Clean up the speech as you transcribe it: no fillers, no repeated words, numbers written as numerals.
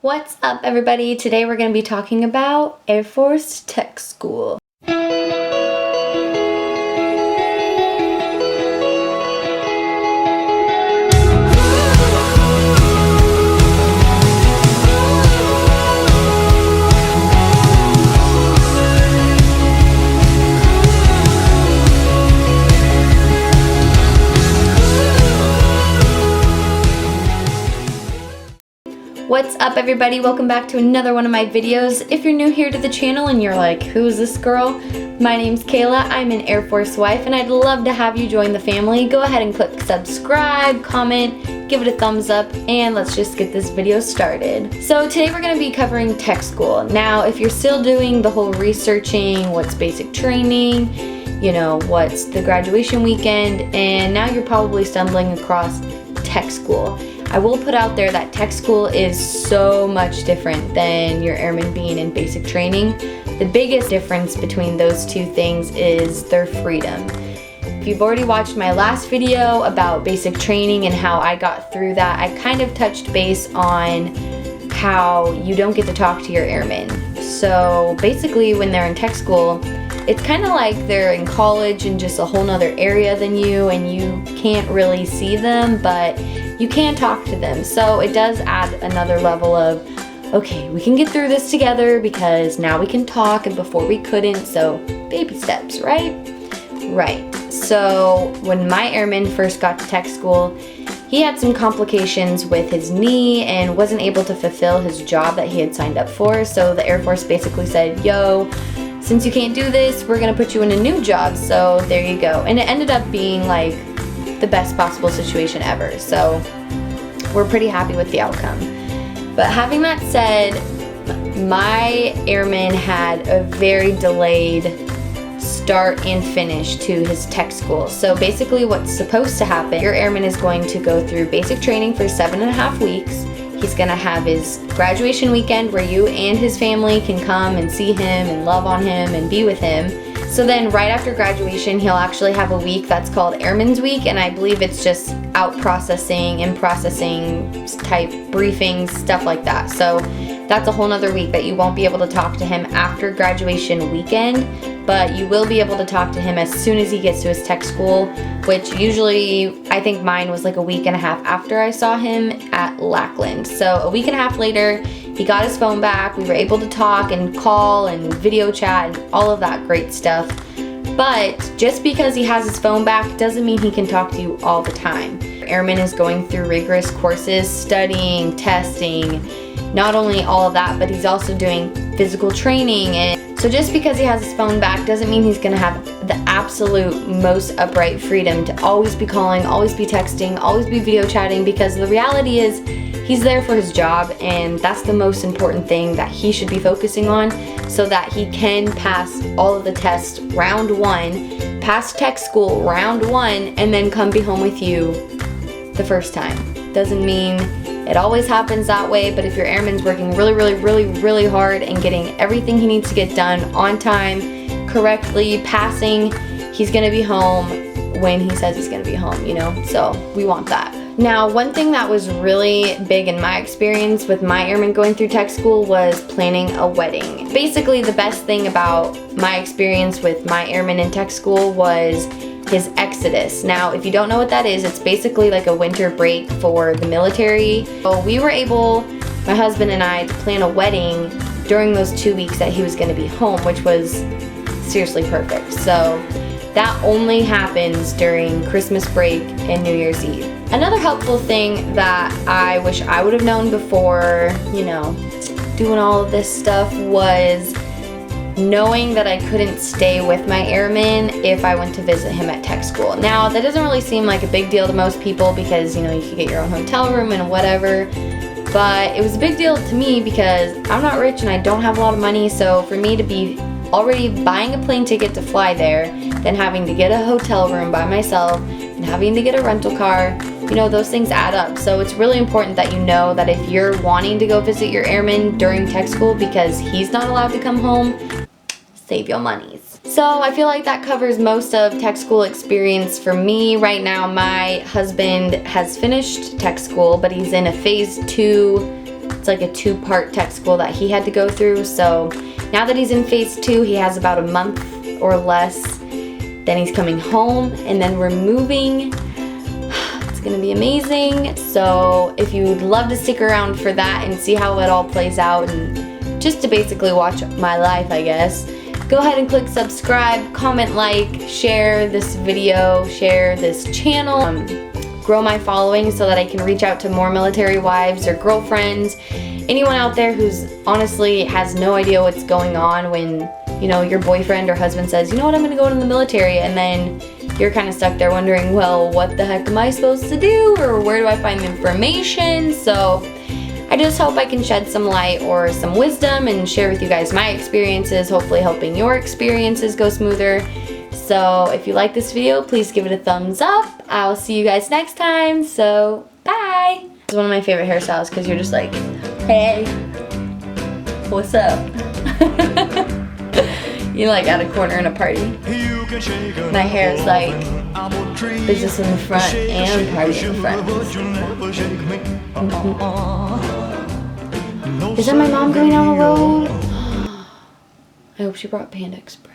What's up, everybody? Today we're going to be talking about Air Force Tech School. What's up, everybody? Welcome back to another one of my videos. If you're new here to the channel and you're like, who's this girl? My name's Kayla. I'm an Air Force wife and I'd love to have you join the family. Go ahead and click subscribe, comment, give it a thumbs up, and let's just get this video started. So today we're going to be covering tech school. Now, if you're still doing the whole researching what's basic training, you know, what's the graduation weekend, and now you're probably stumbling across tech school. I will put out there that tech school is so much different than your airman being in basic training. The biggest difference between those two things is their freedom. If you've already watched my last video about basic training and how I got through that, I kind of touched base on how you don't get to talk to your airmen. So basically when they're in tech school, it's kind of like they're in college in just a whole nother area than you, and you can't really see them, but you can talk to them. So it does add another level of, okay, we can get through this together because now we can talk and before we couldn't, so baby steps, right? Right. So when my airman first got to tech school, he had some complications with his knee and wasn't able to fulfill his job that he had signed up for. So the Air Force basically said, yo, since you can't do this, we're gonna put you in a new job. So there you go. And it ended up being like the best possible situation ever. So we're pretty happy with the outcome. But having that said, my airman had a very delayed start and finish to his tech school. So basically what's supposed to happen, your airman is going to go through basic training for 7.5 weeks. He's gonna have his graduation weekend where you and his family can come and see him and love on him and be with him. So then right after graduation, he'll actually have a week that's called Airman's Week, and I believe it's just out processing and processing type briefings, stuff like that. So that's a whole nother week that you won't be able to talk to him after graduation weekend, but you will be able to talk to him as soon as he gets to his tech school, which usually, I think mine was like a week and a half after I saw him at Lackland. So a week and a half later, he got his phone back, we were able to talk and call and video chat and all of that great stuff. But just because he has his phone back doesn't mean he can talk to you all the time. Airman is going through rigorous courses, studying, testing, not only all of that, but he's also doing physical training. And so just because he has his phone back doesn't mean he's gonna have the absolute most upright freedom to always be calling, always be texting, always be video chatting, because the reality is he's there for his job, and that's the most important thing that he should be focusing on so that he can pass all of the tests round one, pass tech school round one, and then come be home with you the first time. Doesn't mean it always happens that way, but if your airman's working really hard and getting everything he needs to get done on time, correctly, passing, he's gonna be home when he says he's gonna be home, you know? So we want that. Now, one thing that was really big in my experience with my airman going through tech school was planning a wedding. Basically, the best thing about my experience with my airman in tech school was his exodus. Now, if you don't know what that is, it's basically like a winter break for the military. So we were able, my husband and I, to plan a wedding during those 2 weeks that he was gonna be home, which was seriously perfect. So that only happens during Christmas break and New Year's Eve. Another helpful thing that I wish I would have known before, you know, doing all of this stuff was knowing that I couldn't stay with my airman if I went to visit him at tech school. Now, that doesn't really seem like a big deal to most people because, you know, you could get your own hotel room and whatever, but it was a big deal to me because I'm not rich and I don't have a lot of money, so for me to be already buying a plane ticket to fly there, then having to get a hotel room by myself, and having to get a rental car, you know, those things add up. So it's really important that you know that if you're wanting to go visit your airman during tech school because he's not allowed to come home, save your monies. So I feel like that covers most of tech school experience for me. Right now, my husband has finished tech school, but he's in a phase 2 It's like a 2-part tech school that he had to go through. So now that he's in phase 2, he has about a month or less. Then he's coming home, and then we're moving. It's gonna be amazing. So if you would love to stick around for that and see how it all plays out, and just to basically watch my life, I guess, go ahead and click subscribe, comment, like, share this video, share this channel, grow my following so that I can reach out to more military wives or girlfriends, anyone out there who's honestly has no idea what's going on when, you know, your boyfriend or husband says, you know what, I'm gonna go into the military, and then you're kind of stuck there wondering, well, what the heck am I supposed to do, or where do I find the information? So I just hope I can shed some light or some wisdom and share with you guys my experiences, hopefully helping your experiences go smoother. So if you like this video, please give it a thumbs up. I'll see you guys next time. So bye. It's one of my favorite hairstyles because you're just like, hey, what's up? You're like at a corner in a party. My hair is like business in the front and party in the front. Is that my mom going down the road? I hope she brought Panda Express.